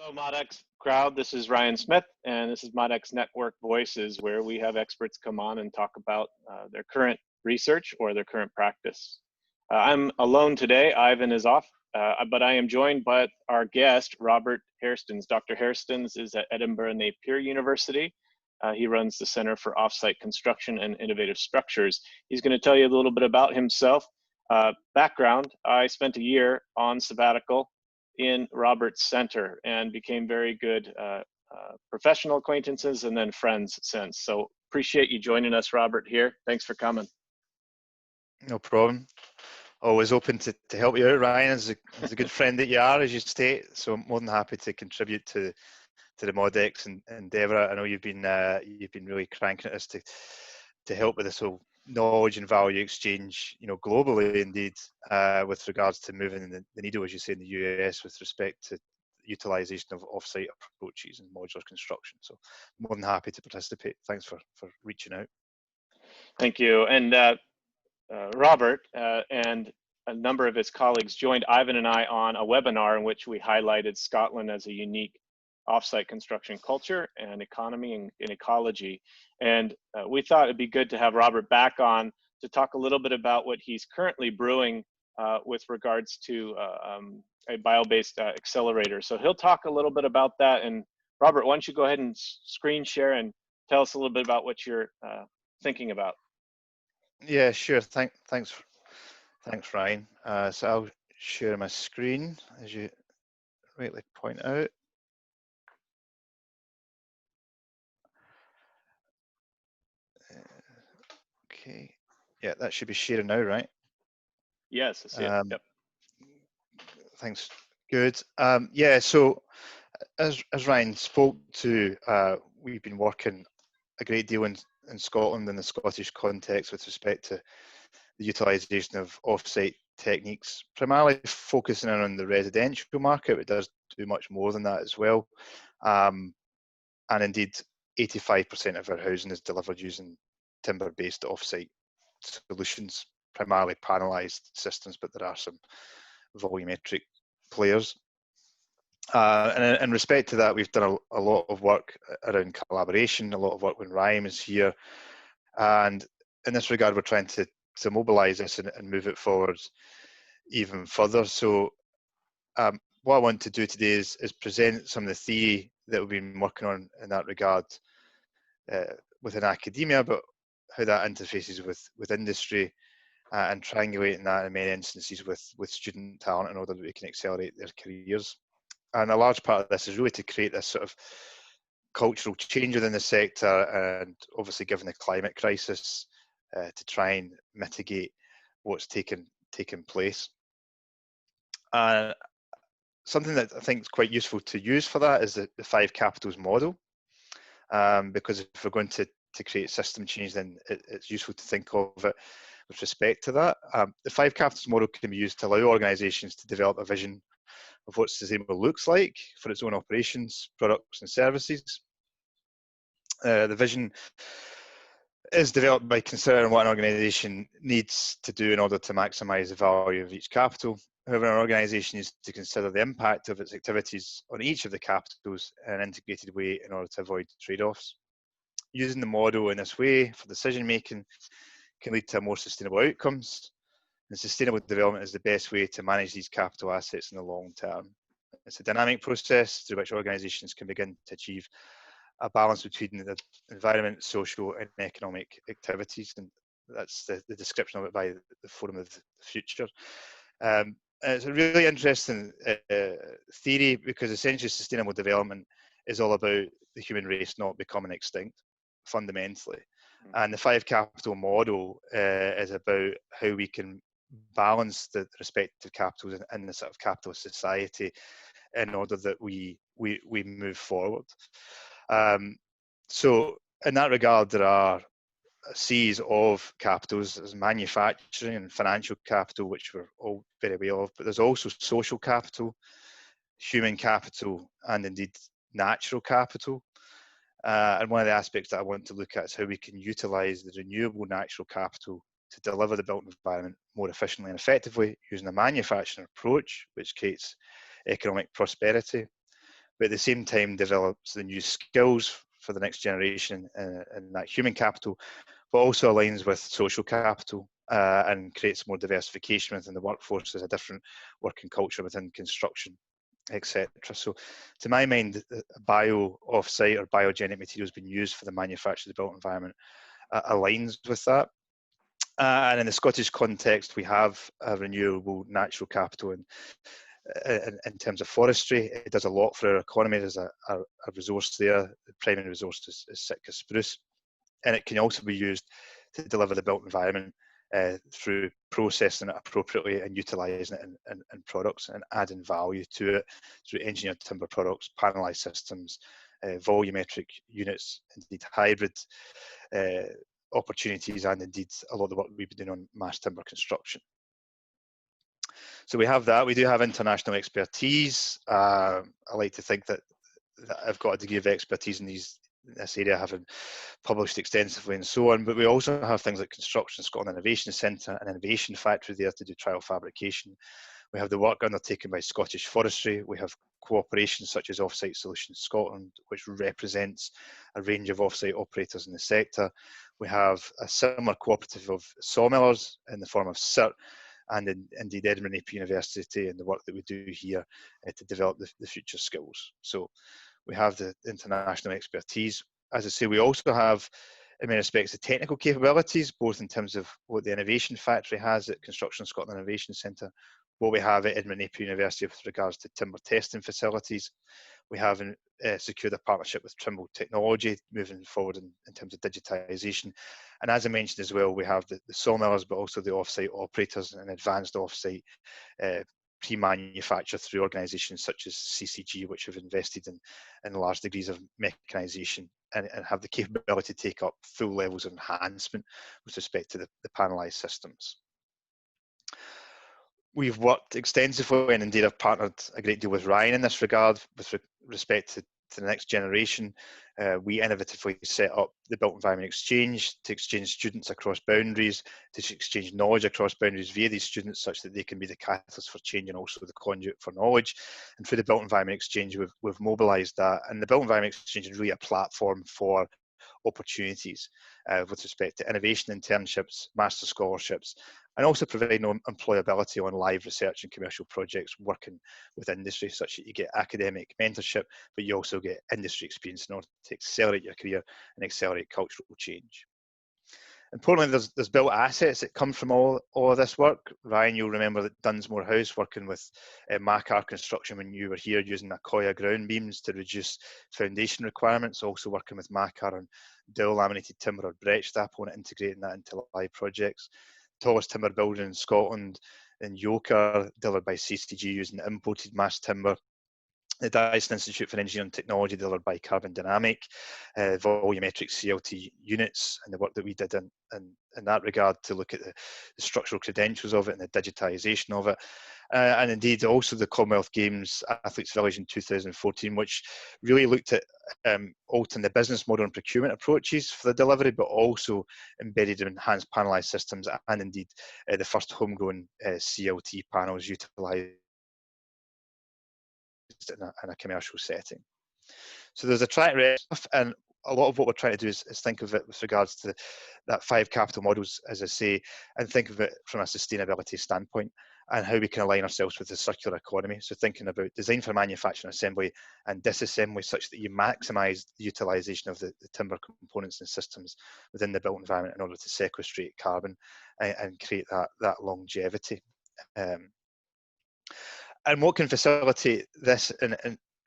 Hello, ModX crowd. This is Ryan Smith, and this is ModX Network Voices, where we have experts come on and talk about their current research or their current practice. I'm alone today. Ivan is off, but I am joined by our guest, Robert Hairstans. Dr. Hairstans is at Edinburgh Napier University. He runs the Center for Offsite Construction and Innovative Structures. He's going to tell you a little bit about himself. Background, I spent a year on sabbatical in Robert's center and became very good professional acquaintances and then friends since. So appreciate you joining us, Robert, here. Thanks for coming. No problem. Always open to help you out, Ryan, as a good friend that you are, as you state. So I'm more than happy to contribute to the ModX and endeavour. I know you've been really cranking at us to help with this whole knowledge and value exchange, globally indeed, with regards to moving the needle, as you say, in the US with respect to utilisation of off-site approaches and modular construction. So more than happy to participate. Thanks for reaching out. Thank you. And Robert and a number of his colleagues joined Ivan and I on a webinar in which we highlighted Scotland as a unique offsite construction culture and economy and ecology. And we thought it'd be good to have Robert back on to talk a little bit about what he's currently brewing with regards to a bio-based accelerator. So he'll talk a little bit about that. And Robert, why don't you go ahead and screen share and tell us a little bit about what you're thinking about. Yeah, sure. Thanks, Ryan. So I'll share my screen, as you rightly point out. Okay. Yeah, that should be sharing now, right? Yes, I see it. Yep. Thanks. Good. Yeah. So, as Ryan spoke to, we've been working a great deal in Scotland in the Scottish context with respect to the utilisation of off-site techniques, primarily focusing on the residential market. It does do much more than that as well. And indeed, 85% of our housing is delivered using timber-based off-site solutions, primarily panelised systems, but there are some volumetric players. And in respect to that, we've done a lot of work around collaboration, a lot of work when Ryan is here. And in this regard, we're trying to mobilise this and move it forward even further. So what I want to do today is present some of the theory that we've been working on in that regard within academia, but how that interfaces with industry and triangulating that in many instances with student talent in order that we can accelerate their careers. And a large part of this is really to create this sort of cultural change within the sector, and obviously given the climate crisis, to try and mitigate what's taken place. Something that I think is quite useful to use for that is the 5 capitals model, because if we're going to create system change, then it's useful to think of it with respect to that. The 5 capitals model can be used to allow organisations to develop a vision of what sustainable looks like for its own operations, products and services. The vision is developed by considering what an organisation needs to do in order to maximise the value of each capital. However, an organisation needs to consider the impact of its activities on each of the capitals in an integrated way in order to avoid trade-offs. Using the model in this way for decision making can lead to more sustainable outcomes, and sustainable development is the best way to manage these capital assets in the long term. It's a dynamic process through which organisations can begin to achieve a balance between the environment, social and economic activities, and that's the description of it by the Forum of the Future. It's a really interesting theory, because essentially sustainable development is all about the human race not becoming extinct, fundamentally. And the 5 capital model is about how we can balance the respective capitals in the sort of capitalist society in order that we move forward. So in that regard, there are a series of capitals. There's manufacturing and financial capital, which we're all very aware of, but there's also social capital, human capital, and indeed natural capital. And one of the aspects that I want to look at is how we can utilise the renewable natural capital to deliver the built environment more efficiently and effectively using a manufacturing approach which creates economic prosperity, but at the same time develops the new skills for the next generation and that human capital, but also aligns with social capital and creates more diversification within the workforce. There's a different working culture within construction, etc. So to my mind, bio offsite or biogenic materials being used for the manufacture of the built environment aligns with that. And in the Scottish context, we have a renewable natural capital in terms of forestry. It does a lot for our economy. There's a resource there. The primary resource is Sitka spruce, and it can also be used to deliver the built environment through processing it appropriately and utilising it in products and adding value to it through engineered timber products, panelised systems, volumetric units, indeed hybrid opportunities, and indeed a lot of the work we've been doing on mass timber construction. So we have that. We do have international expertise. I like to think that I've got a degree of expertise in this area, having published extensively and so on, but we also have things like Construction Scotland Innovation Centre, an innovation factory there to do trial fabrication. We have the work undertaken by Scottish Forestry. We have cooperation such as Offsite Solutions Scotland, which represents a range of offsite operators in the sector. We have a similar cooperative of sawmillers in the form of CIRT, and indeed Edinburgh Napier University and the work that we do here to develop the future skills. So we have the international expertise. As I say, we also have, in many respects, the technical capabilities, both in terms of what the Innovation Factory has at Construction Scotland Innovation Centre, what we have at Edinburgh Napier University with regards to timber testing facilities. We have secured a partnership with Trimble Technology moving forward in terms of digitisation. And as I mentioned as well, we have the sawmillers, but also the offsite operators and advanced offsite pre-manufacture through organisations such as CCG, which have invested in large degrees of mechanisation and have the capability to take up full levels of enhancement with respect to the panelised systems. We've worked extensively and indeed I've partnered a great deal with Ryan in this regard with respect to the next generation. We innovatively set up the Built Environment Exchange to exchange students across boundaries, to exchange knowledge across boundaries via these students such that they can be the catalyst for change and also the conduit for knowledge. And through the Built Environment Exchange, we've mobilised that. And the Built Environment Exchange is really a platform for opportunities with respect to innovation internships, master scholarships, and also providing employability on live research and commercial projects working with industry, such that you get academic mentorship, but you also get industry experience in order to accelerate your career and accelerate cultural change. Importantly, there's built assets that come from all of this work. Ryan, you'll remember that Dunsmore House, working with Macar Construction when you were here, using Akoya ground beams to reduce foundation requirements, also working with Macar on dual laminated timber or Brecht Staple and integrating that into live projects. Tallest timber building in Scotland in Yoker, delivered by CCG using imported mass timber. The Dyson Institute for Engineering Technology, delivered by Carbon Dynamic, volumetric CLT units, and the work that we did in that regard to look at the structural credentials of it and the digitisation of it. And indeed also the Commonwealth Games Athletes Village in 2014, which really looked at altering the business model and procurement approaches for the delivery, but also embedded in enhanced panelised systems and indeed the first homegrown CLT panels utilised in a commercial setting. So there's a track record, and a lot of what we're trying to do is think of it with regards to that 5 capital models, as I say, and think of it from a sustainability standpoint and how we can align ourselves with the circular economy. So thinking about design for manufacturing, assembly and disassembly such that you maximise the utilisation of the timber components and systems within the built environment in order to sequestrate carbon and create that longevity. And what can facilitate this in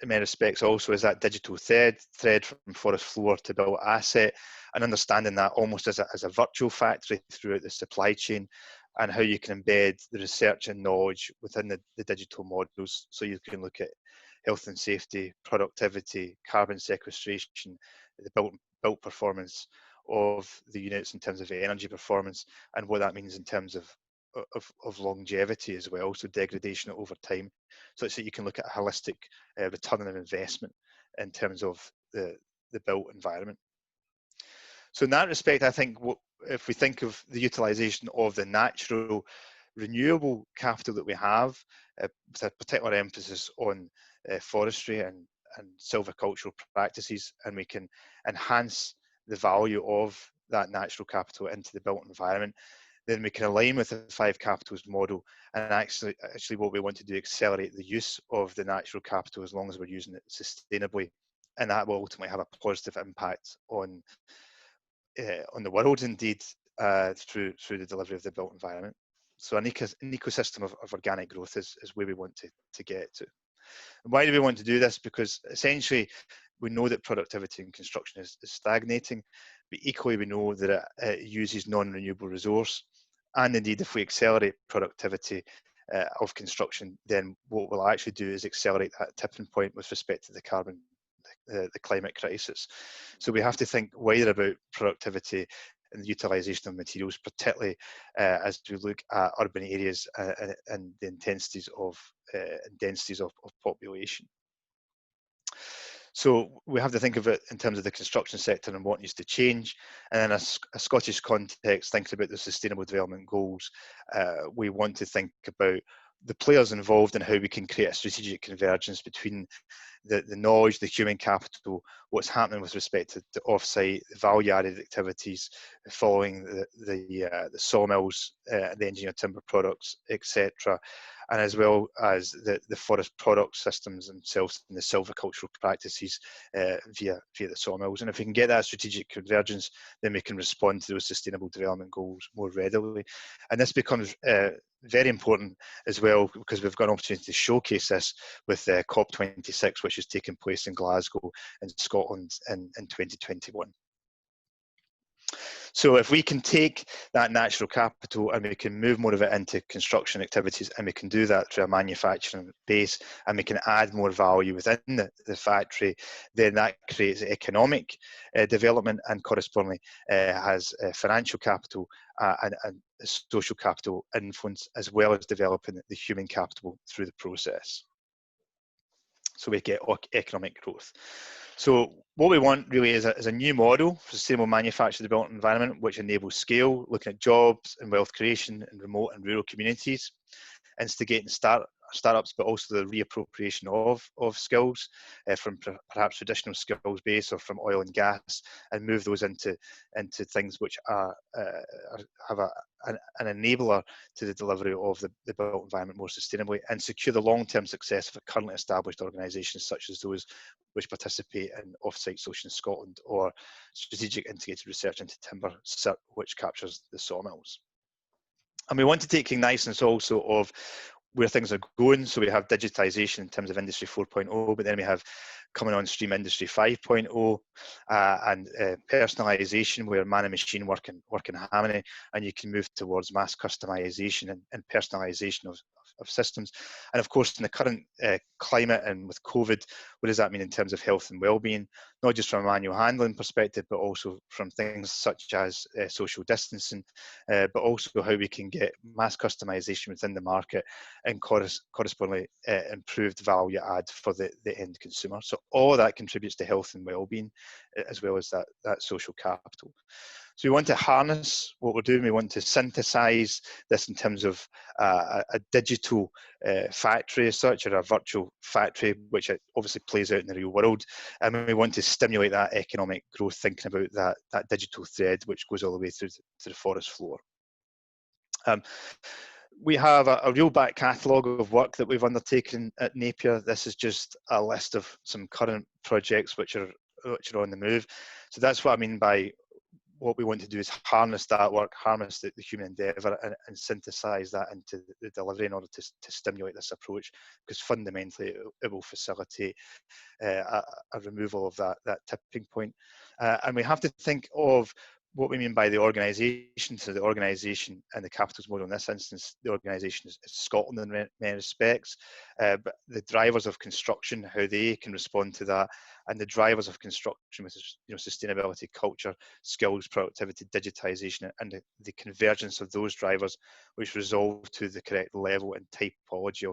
many respects also is that digital thread from forest floor to built asset, and understanding that almost as a virtual factory throughout the supply chain, and how you can embed the research and knowledge within the digital models, so you can look at health and safety, productivity, carbon sequestration, the built performance of the units in terms of energy performance, and what that means in terms of longevity as well, so degradation over time, such that you can look at a holistic return on investment in terms of the built environment. So in that respect, I think if we think of the utilisation of the natural renewable capital that we have, with a particular emphasis on forestry and silvicultural practices, and we can enhance the value of that natural capital into the built environment, then we can align with the 5 capitals model, and actually what we want to do, accelerate the use of the natural capital as long as we're using it sustainably, and that will ultimately have a positive impact on the world, indeed, through the delivery of the built environment. So an ecosystem of organic growth is where we want to get to. And why do we want to do this? Because essentially we know that productivity in construction is stagnating, but equally we know that it uses non-renewable resource. And indeed, if we accelerate productivity of construction, then what we'll actually do is accelerate that tipping point with respect to the climate crisis. So we have to think wider about productivity and the utilisation of materials, particularly as we look at urban areas and the densities of population. So we have to think of it in terms of the construction sector and what needs to change. And in a Scottish context, thinking about the Sustainable Development Goals, we want to think about the players involved and how we can create a strategic convergence between the knowledge, the human capital, what's happening with respect to the offsite, the value-added activities following the sawmills, the engineered timber products, etc., and as well as the forest product systems themselves and the silvicultural practices via the sawmills. And if we can get that strategic convergence, then we can respond to those sustainable development goals more readily. And this becomes very important as well, because we've got an opportunity to showcase this with COP26, which is taking place in Glasgow in Scotland in 2021. So if we can take that natural capital and we can move more of it into construction activities, and we can do that through a manufacturing base, and we can add more value within the factory, then that creates economic development, and correspondingly has financial capital and social capital influence, as well as developing the human capital through the process. So we get economic growth. So what we want really is a new model for sustainable manufacturing development environment, which enables scale, looking at jobs and wealth creation in remote and rural communities, instigating startups, but also the reappropriation of skills from perhaps traditional skills base or from oil and gas, and move those into things which have an enabler to the delivery of the built environment more sustainably, and secure the long-term success of currently established organisations such as those which participate in Offsite Solutions Scotland or Strategic Integrated Research into Timber, which captures the sawmills. And we want to take cognizance also of where things are going. So we have digitisation in terms of Industry 4.0, but then we have coming on stream Industry 5.0 and personalisation, where man and machine work in harmony, and you can move towards mass customisation and personalisation of systems. And of course, in the current climate and with COVID, what does that mean in terms of health and well-being, not just from a manual handling perspective, but also from things such as social distancing, but also how we can get mass customization within the market and correspondingly improved value add for the end consumer. So all of that contributes to health and well-being, as well as that social capital. So we want to harness what we're doing. We want to synthesize this in terms of a digital factory as such, or a virtual factory, which obviously plays out in the real world. And we want to stimulate that economic growth, thinking about that digital thread, which goes all the way through to the forest floor. We have a real back catalogue of work that we've undertaken at Napier. This is just a list of some current projects which are on the move. So that's what I mean by what we want to do is harness that work, harness the human endeavour, and synthesise that into the delivery in order to stimulate this approach, because fundamentally it will facilitate a removal of that tipping point. And we have to think of what we mean by the organisation. So the organisation and the capitals model, in this instance, the organisation is Scotland in many respects, but the drivers of construction, how they can respond to that, and the drivers of construction with sustainability, culture, skills, productivity, digitisation, and the convergence of those drivers, which resolve to the correct level and typology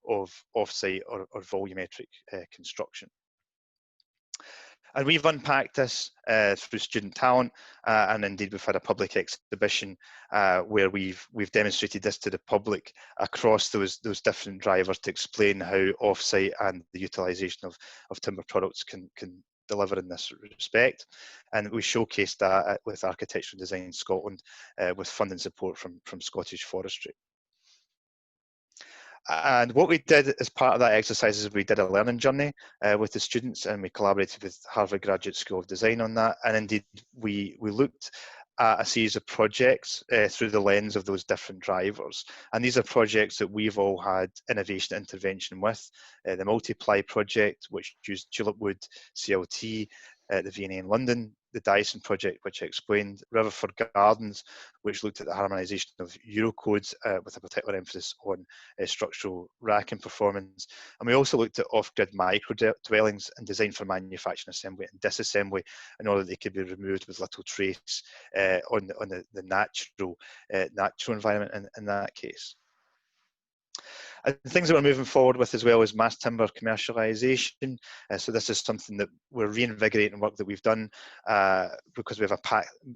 of offsite or volumetric construction. And we've unpacked this through student talent, and indeed we've had a public exhibition where we've demonstrated this to the public across those different drivers to explain how offsite and the utilisation of timber products can deliver in this respect. And we showcased that with Architectural Design Scotland with funding support from Scottish Forestry. And what we did as part of that exercise is we did a learning journey with the students, and we collaborated with Harvard Graduate School of Design on that. And indeed, we looked at a series of projects through the lens of those different drivers. And these are projects that we've all had innovation intervention with. The Multiply project, which used tulip wood CLT, the V&A in London, the Dyson project, which I explained, Riverford Gardens, which looked at the harmonisation of Eurocodes with a particular emphasis on structural racking performance. And we also looked at off-grid micro dwellings and design for manufacturing assembly and disassembly in order that they could be removed with little trace on the natural environment in that case. And things that we're moving forward with as well is mass timber commercialisation. So this is something that we're reinvigorating work that we've done because we have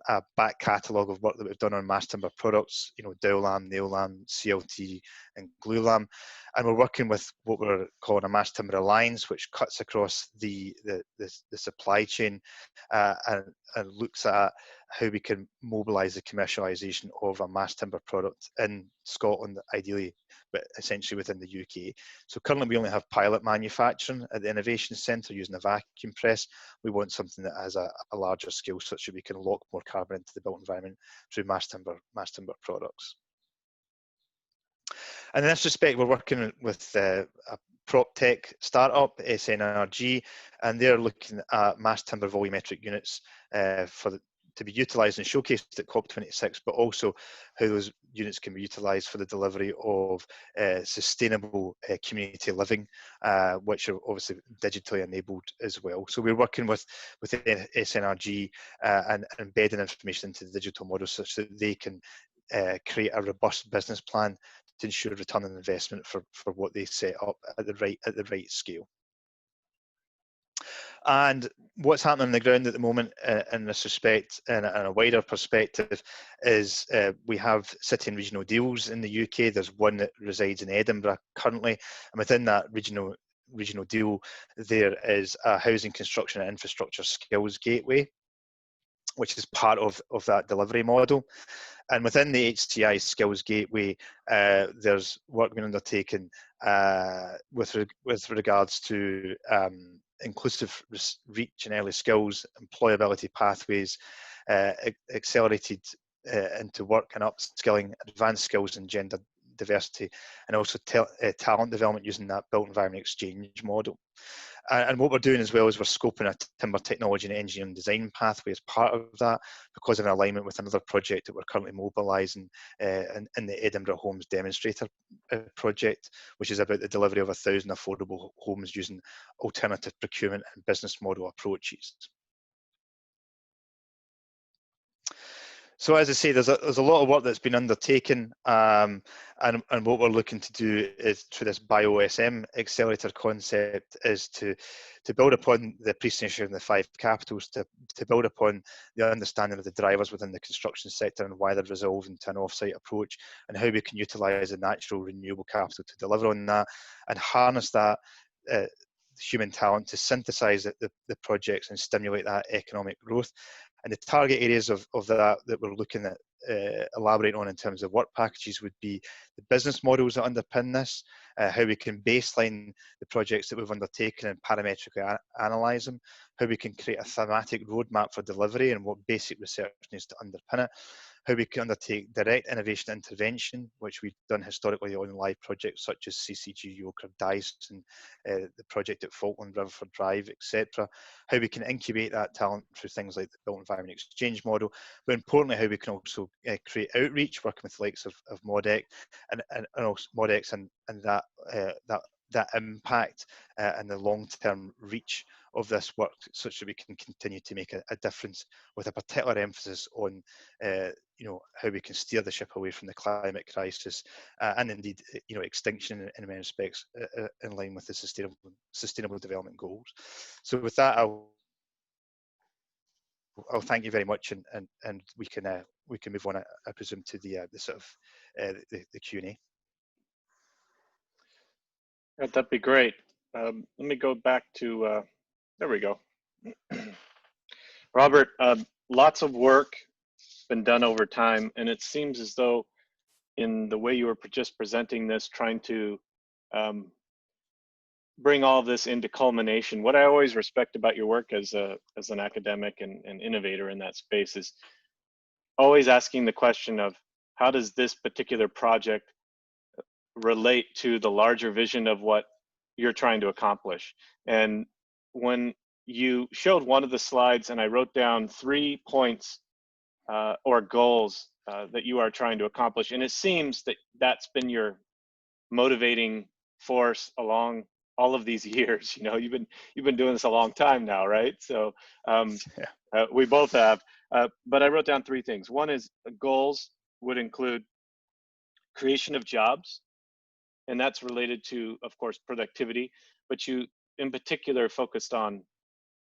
a back catalogue of work that we've done on mass timber products, you know, Dowlam, Naillam, CLT and Glulam. And we're working with what we're calling a mass timber alliance, which cuts across the supply chain and looks at how we can mobilise the commercialisation of a mass timber product in Scotland, ideally, but essentially within the UK. So currently we only have pilot manufacturing at the Innovation Centre using a vacuum press. We want something that has a larger scale such that we can lock more carbon into the built environment through mass timber products. And in this respect, we're working with a prop tech startup, SNRG, and they're looking at mass timber volumetric units to be utilised and showcased at COP26, but also how those units can be utilised for the delivery of sustainable community living, which are obviously digitally enabled as well. So we're working with SNRG and embedding information into the digital model such that they can create a robust business plan to ensure return on investment for what they set up at the right scale. And what's happening on the ground at the moment in this respect, in a wider perspective, is we have city and regional deals in the UK. There's one that resides in Edinburgh currently, and within that regional deal, there is a housing construction and infrastructure skills gateway, which is part of that delivery model. And within the HCI Skills Gateway, there's work being undertaken with regards to inclusive reach and early skills, employability pathways, accelerated into work and upskilling, advanced skills and gender diversity, and also talent development using that built environment exchange model. And what we're doing as well is we're scoping a timber technology and engineering design pathway as part of that, because of an alignment with another project that we're currently mobilising in the Edinburgh Homes Demonstrator project, which is about the delivery of 1,000 affordable homes using alternative procurement and business model approaches. So as I say, there's a lot of work that's been undertaken, and what we're looking to do is through this BioSM Accelerator concept is to build upon the appreciation of the 5 capitals, to build upon the understanding of the drivers within the construction sector and why they're resolved into an offsite approach, and how we can utilise the natural renewable capital to deliver on that and harness that human talent to synthesise the projects and stimulate that economic growth. And the target areas of that we're looking at elaborating on in terms of work packages would be the business models that underpin this, how we can baseline the projects that we've undertaken and parametrically analyse them, how we can create a thematic roadmap for delivery and what basic research needs to underpin it, how we can undertake direct innovation intervention, which we've done historically on live projects such as CCG, Yoker, Dyson, the project at Falkland, Riverford Drive, etc. How we can incubate that talent through things like the built environment exchange model, but importantly, how we can also create outreach, working with the likes of MODEX and also MODEX and that impact and the long-term reach of this work, such that we can continue to make a difference, with a particular emphasis on how we can steer the ship away from the climate crisis and indeed extinction in many respects in line with the sustainable development goals. So with that, I'll I'll thank you very much, and we can move on, I presume, to the sort of the Q&A. That'd be great. Let me go back to, there we go. Robert, lots of work been done over time, and it seems as though in the way you were just presenting this, trying to bring all of this into culmination. What I always respect about your work as an academic and innovator in that space is always asking the question of how does this particular project relate to the larger vision of what you're trying to accomplish. And when you showed one of the slides and I wrote down 3 points or goals that you are trying to accomplish, and it seems that that's been your motivating force along all of these years. You know, you've been doing this a long time now, right? So we both have. But I wrote down 3 things. One is goals would include creation of jobs, and that's related to, of course, productivity. But you, in particular, focused on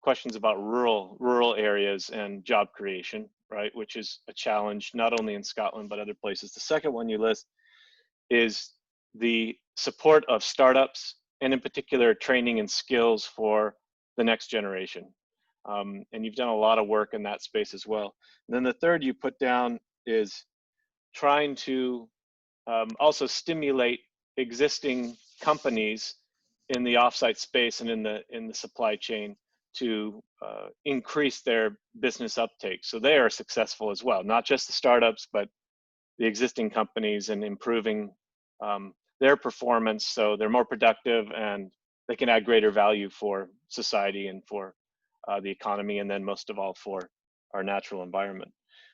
questions about rural areas and job creation, right? Which is a challenge not only in Scotland but other places. The second one you list is the support of startups, and in particular training and skills for the next generation. And you've done a lot of work in that space as well. And then the third you put down is trying to also stimulate existing companies in the offsite space and in the supply chain to increase their business uptake, so they are successful as well, not just the startups but the existing companies, and improving their performance so they're more productive and they can add greater value for society and for the economy, and then most of all for our natural environment.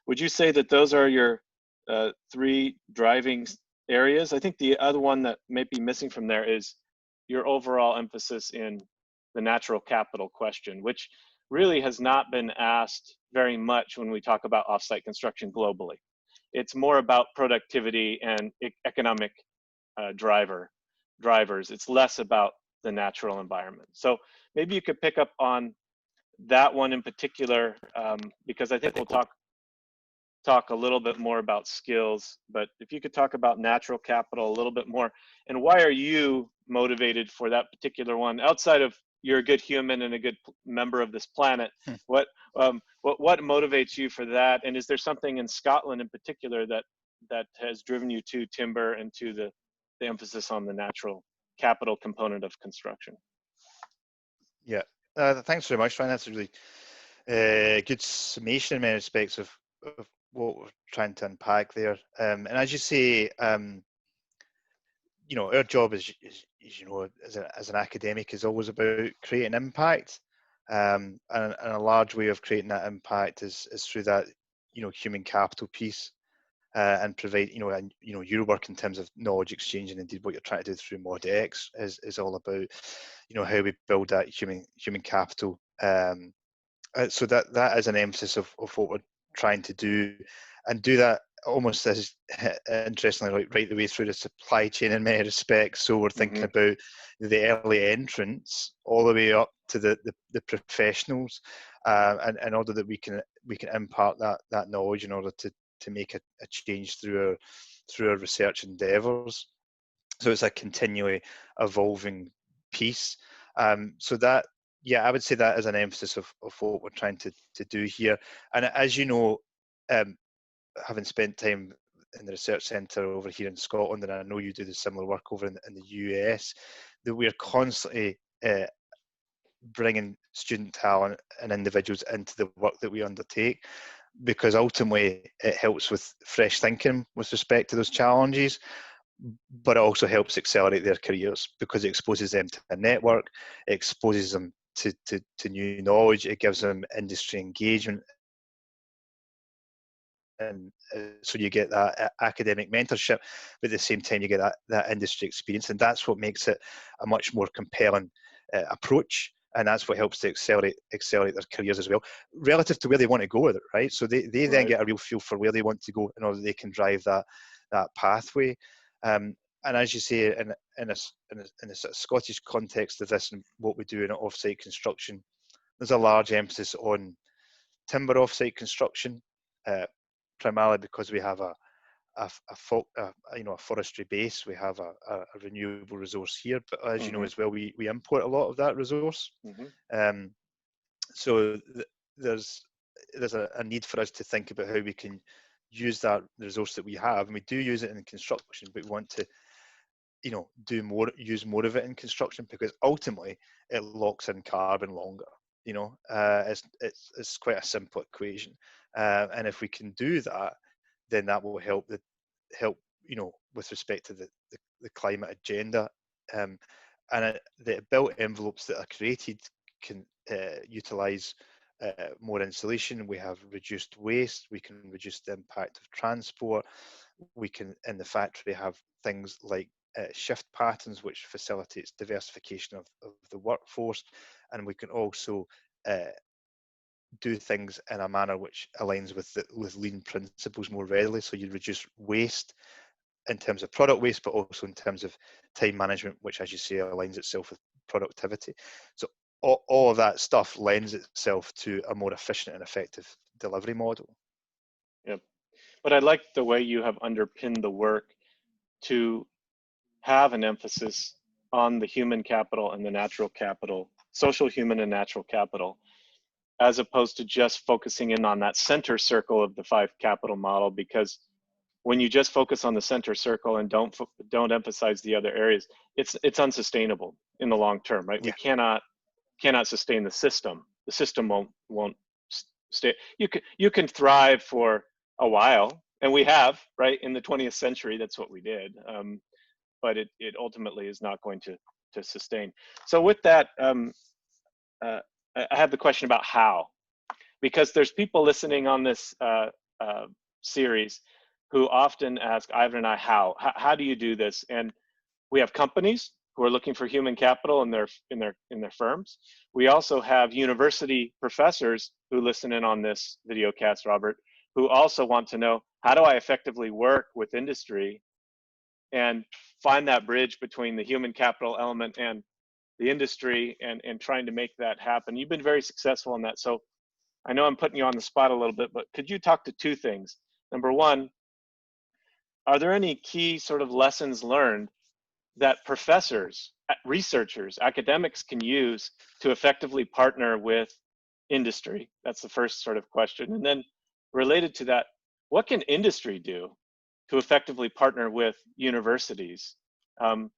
Would you say that those are your 3 driving areas? I think the other one that may be missing from there is your overall emphasis in the natural capital question, which really has not been asked very much when we talk about offsite construction globally. It's more about productivity and economic drivers. It's less about the natural environment. So maybe you could pick up on that one in particular, because I think we'll talk a little bit more about skills, but if you could talk about natural capital a little bit more, and why are you motivated for that particular one, outside of you're a good human and a good member of this planet? What motivates you for that? And is there something in Scotland in particular that has driven you to timber and to the emphasis on the natural capital component of construction? Yeah, thanks very much, Ryan. That's a really good summation in many respects of what we're trying to unpack there. And as you say, you know, our job is you know, as an academic, is always about creating impact, and a large way of creating that impact is through that, you know, human capital piece, and provide, you know, your work in terms of knowledge exchange, and indeed what you're trying to do through Mod X is all about, you know, how we build that human capital. So that is an emphasis of what we're trying to do, and do that almost as interestingly, like right the way through the supply chain in many respects. So we're thinking about the early entrants all the way up to the professionals, and in order that we can impart that knowledge in order to make a change through our research endeavours. So it's a continually evolving piece. So that, yeah, I would say that is an emphasis of what we're trying to do here. And as you know, having spent time in the research centre over here in Scotland, and I know you do the similar work over in the US, that we're constantly bringing student talent and individuals into the work that we undertake, because ultimately it helps with fresh thinking with respect to those challenges, but it also helps accelerate their careers because it exposes them to a network, it exposes them to new knowledge, it gives them industry engagement, and so you get that academic mentorship, but at the same time you get that industry experience, and that's what makes it a much more compelling approach, and that's what helps to accelerate their careers as well, relative to where they want to go with it, right? So they then get a real feel for where they want to go in order that they can drive that pathway. And as you say, in a sort of Scottish context of this and what we do in offsite construction, there's a large emphasis on timber offsite construction, primarily because we have a forestry base. We have a renewable resource here, but as you know as well, we import a lot of that resource. So there's a need for us to think about how we can use that resource that we have, and we do use it in construction, but we want to use more of it in construction, because ultimately it locks in carbon longer. It's quite a simple equation, and if we can do that, then that will help with respect to the climate agenda. And the built envelopes that are created can utilize more insulation. We have reduced waste. We can reduce the impact of transport. We can, in the factory, have things like shift patterns, which facilitates diversification of the workforce, and we can also do things in a manner which aligns with lean principles more readily. So you reduce waste in terms of product waste, but also in terms of time management, which, as you say, aligns itself with productivity. So all of that stuff lends itself to a more efficient and effective delivery model. Yep. But I like the way you have underpinned the work to have an emphasis on the human capital and the natural capital, social, human, and natural capital, as opposed to just focusing in on that center circle of the 5 capital model. Because when you just focus on the center circle and don't emphasize the other areas, it's unsustainable in the long term, right? Yeah. We cannot sustain the system. The system won't stay. You can thrive for a while, and we have, right? In the 20th century, that's what we did. But it ultimately is not going to sustain. So with that, I have the question about how, because there's people listening on this series who often ask Ivan and I, how do you do this? And we have companies who are looking for human capital in their firms. We also have university professors who listen in on this video cast, Robert, who also want to know, how do I effectively work with industry and find that bridge between the human capital element and the industry, and trying to make that happen? You've been very successful in that. So I know I'm putting you on the spot a little bit, but could you talk to 2 things? Number one, are there any key sort of lessons learned that professors, researchers, academics can use to effectively partner with industry? That's the first sort of question. And then related to that, what can industry do to effectively partner with universities,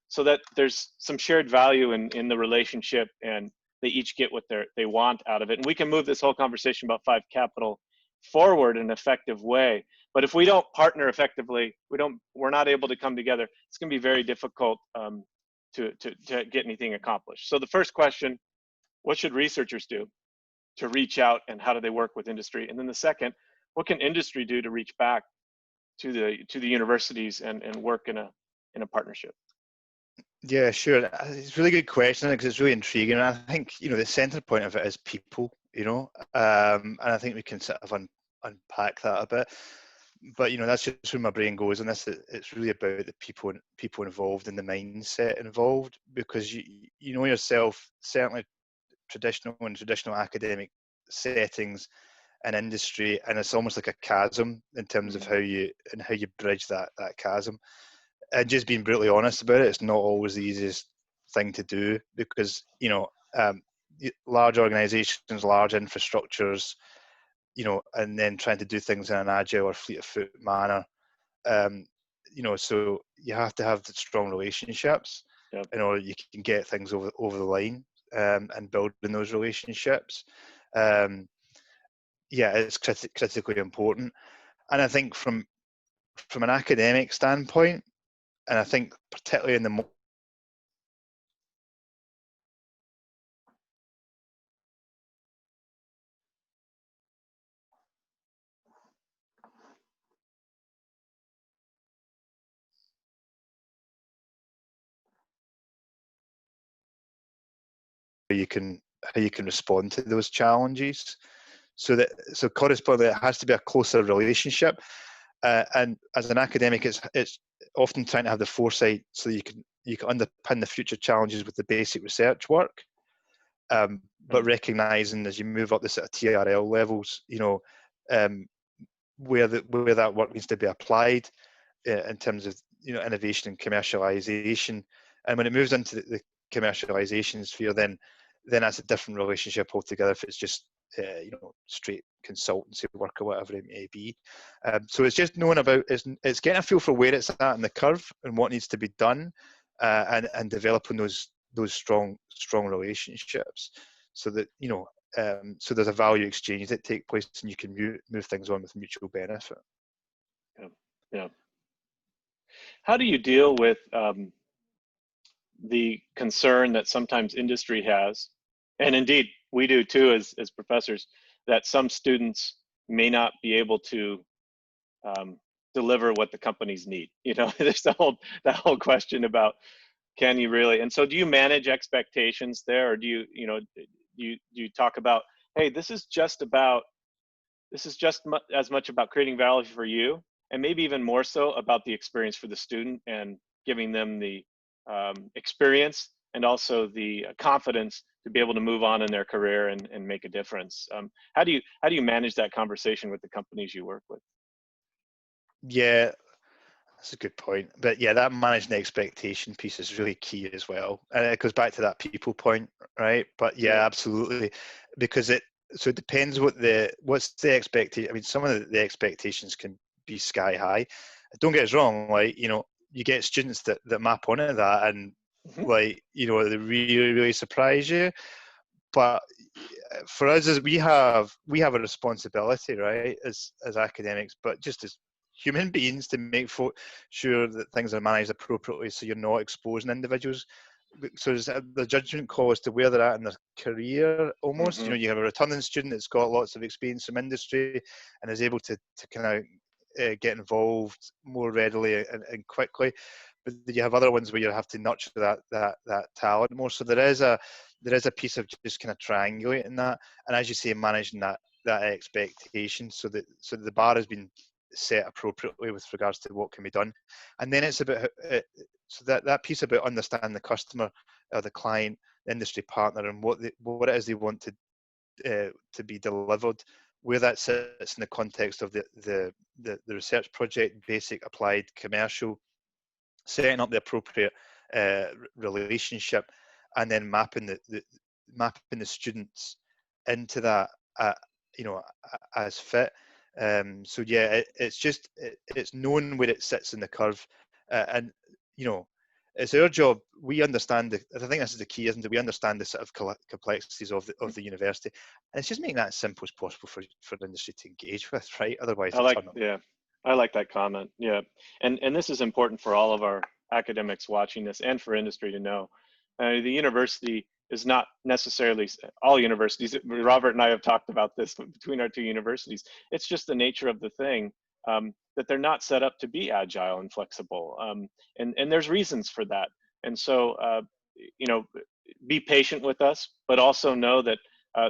so that there's some shared value in the relationship, and they each get what they want out of it? And we can move this whole conversation about 5 capital forward in an effective way. But if we don't partner effectively, we're not able to come together. It's going to be very difficult to get anything accomplished. So the first question, what should researchers do to reach out, and how do they work with industry? And then the second, what can industry do to reach back to the universities and work in a partnership? Yeah, sure. It's a really good question, because it's really intriguing. And I think, the center point of it is people, and I think we can sort of unpack that a bit. But, that's just where my brain goes on this. It's really about the people involved and the mindset involved, because you know yourself, certainly traditional academic settings and industry, and it's almost like a chasm in terms of how you bridge that chasm. And just being brutally honest about it, it's not always the easiest thing to do, because large organizations, large infrastructures, and then trying to do things in an agile or fleet of foot manner, so you have to have strong relationships. Yep. In order you can get things over the line, and building those relationships. It's critically important. And I think from an academic standpoint, and I think particularly in the how you can respond to those challenges, so correspondingly it has to be a closer relationship. And as an academic, it's often trying to have the foresight so you can underpin the future challenges with the basic research work. but recognizing as you move up the sort of TRL levels, where that work needs to be applied in terms of innovation and commercialization. And when it moves into the commercialization sphere, then that's a different relationship altogether. If it's just straight consultancy work or whatever it may be. So it's just knowing about it's getting a feel for where it's at in the curve and what needs to be done, and developing those strong relationships, so that so there's a value exchange that takes place and you can move things on with mutual benefit. Yeah. How do you deal with the concern that sometimes industry has, and indeed we do too as professors, that some students may not be able to deliver what the companies need? There's that whole question about, can you really? And so do you manage expectations there, or do you talk about, hey, this is just as much about creating value for you, and maybe even more so about the experience for the student and giving them the experience and also the confidence to be able to move on in their career and make a difference? How do you manage that conversation with the companies you work with? Yeah, that's a good point. But yeah, that managing the expectation piece is really key as well. And it goes back to that people point, right? But yeah, absolutely. Because it depends what's the expectation. I mean, some of the expectations can be sky high. Don't get us wrong, you get students that map onto that and they really, really surprise you. But for us, as we have a responsibility, right, as academics, but just as human beings, to make sure that things are managed appropriately, so you're not exposing individuals. So there's the judgment call as to where they're at in their career, almost. You have a returning student that's got lots of experience from industry and is able to kind of get involved more readily and quickly. But you have other ones where you have to nurture that talent more. So there is a piece of just kind of triangulating that, and as you say, managing that expectation, so that the bar has been set appropriately with regards to what can be done. And then it's about so that piece about understanding the customer, the client, the industry partner, and what it is they want to be delivered, where that sits in the context of the research project, basic, applied, commercial, setting up the appropriate relationship, and then mapping the students into that as fit. So yeah, it's knowing where it sits in the curve, and it's our job. We understand I think this is the key, isn't it? We understand the sort of complexities of the university, and it's just making that as simple as possible for the industry to engage with, right? Otherwise, I like that comment. Yeah, and this is important for all of our academics watching this, and for industry to know. The university is not necessarily all universities. Robert and I have talked about this between our two universities. It's just the nature of the thing, that they're not set up to be agile and flexible, and there's reasons for that. And so, be patient with us, but also know that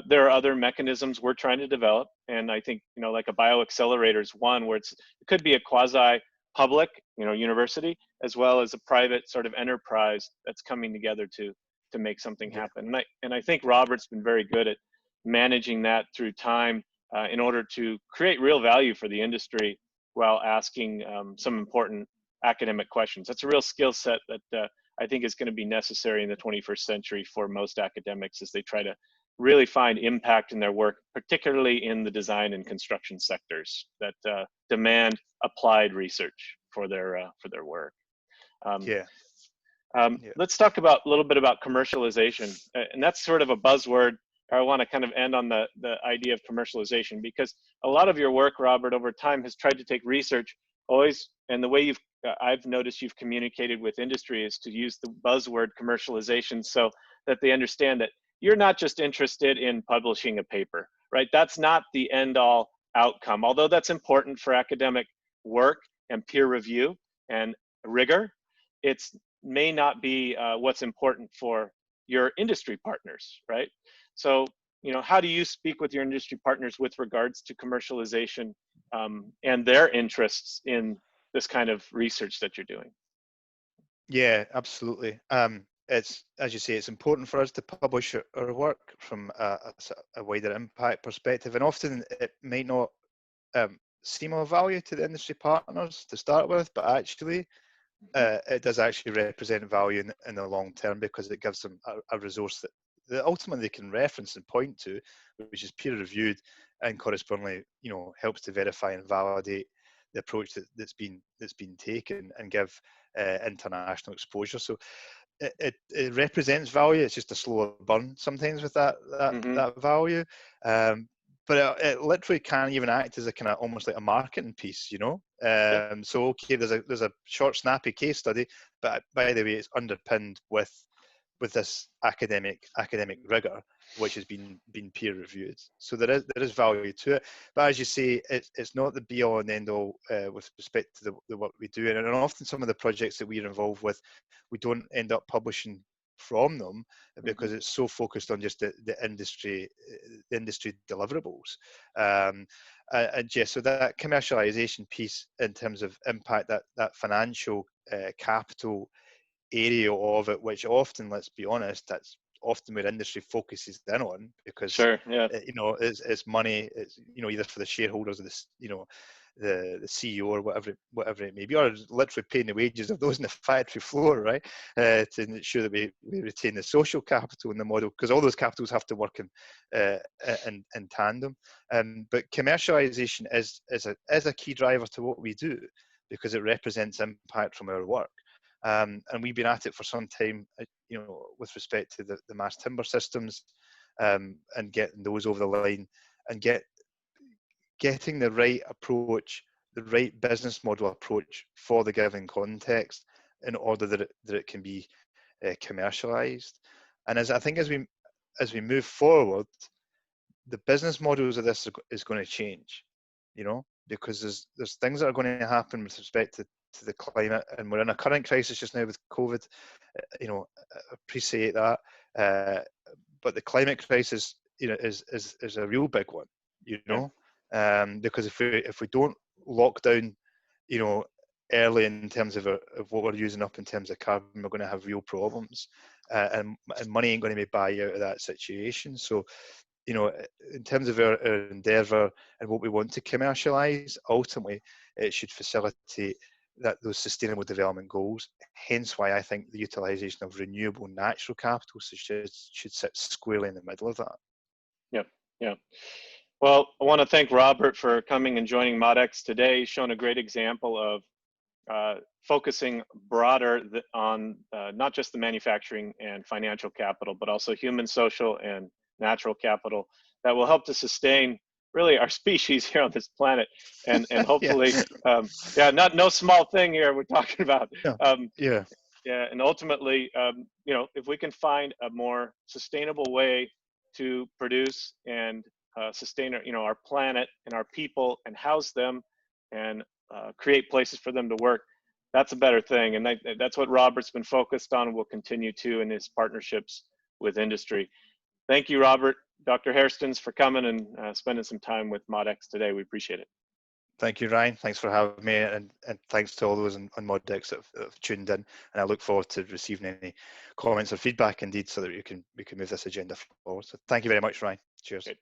there are other mechanisms we're trying to develop. And I think, like a BioAccelerator is one where it could be a quasi-public, university, as well as a private sort of enterprise that's coming together to make something happen. And I think Robert's been very good at managing that through time, in order to create real value for the industry while asking some important academic questions. That's a real skill set that I think is going to be necessary in the 21st century for most academics as they try to really find impact in their work, particularly in the design and construction sectors that demand applied research for their work. Let's talk a little bit about commercialization, and that's sort of a buzzword. I want to kind of end on the idea of commercialization, because a lot of your work, Robert, over time has tried to take research always, and the way I've noticed you've communicated with industry is to use the buzzword commercialization, so that they understand that you're not just interested in publishing a paper, right? That's not the end all outcome, although that's important for academic work and peer review and rigor. It's may not be what's important for your industry partners, right? So, how do you speak with your industry partners with regards to commercialization and their interests in this kind of research that you're doing? Yeah, absolutely. it's, as you say, it's important for us to publish our work from a wider impact perspective, and often it might not seem of value to the industry partners to start with, but actually it does actually represent value in the long term, because it gives them a resource that ultimately they can reference and point to, which is peer reviewed, and correspondingly, helps to verify and validate the approach that's been taken, and give international exposure. So it represents value. It's just a slower burn sometimes with that value. But it literally can even act as a kind of almost like a marketing piece, So okay, there's a short, snappy case study, but by the way, it's underpinned with this academic rigor, which has been peer reviewed. So there is value to it. But as you say, it's not the be all and end all with respect to the work we do. And often some of the projects that we're involved with, we don't end up publishing from them, because it's so focused on just the industry deliverables. And yeah, so that commercialization piece in terms of impact, that financial capital area of it, which often, let's be honest, that's often where industry focuses in on, because Sure, yeah. It's money, it's either for the shareholders or the CEO or whatever it may be, or literally paying the wages of those in the factory floor, right, to ensure that we retain the social capital in the model, because all those capitals have to work in tandem. But commercialization is a key driver to what we do, because it represents impact from our work. And we've been at it for some time, with respect to the mass timber systems, and getting those over the line, and getting the right approach, the right business model approach for the given context, in order that it can be commercialized. And as we move forward, the business models of this is going to change, because there's things that are going to happen with respect to the climate, and we're in a current crisis just now with COVID. Appreciate that, but the climate crisis, is a real big one, because if we don't lock down, early in terms of what we're using up in terms of carbon, we're going to have real problems, and money ain't going to be buy out of that situation. So, in terms of our endeavour and what we want to commercialise, ultimately it should facilitate those sustainable development goals. Hence why I think the utilisation of renewable natural capital should sit squarely in the middle of that. Yeah. Well, I want to thank Robert for coming and joining ModX today. He's shown a great example of focusing broader on not just the manufacturing and financial capital, but also human, social, and natural capital that will help to sustain really our species here on this planet, and hopefully, no small thing here we're talking about. And ultimately, if we can find a more sustainable way to produce and sustain our planet and our people, and house them, and create places for them to work, that's a better thing. And that's what Robert's been focused on, and will continue to in his partnerships with industry. Thank you, Robert. Dr. Hairstans, for coming and spending some time with ModX today. We appreciate it. Thank you, Ryan. Thanks for having me, and thanks to all those on ModX that have tuned in. And I look forward to receiving any comments or feedback, indeed, so that we can move this agenda forward. So thank you very much, Ryan. Cheers. Great.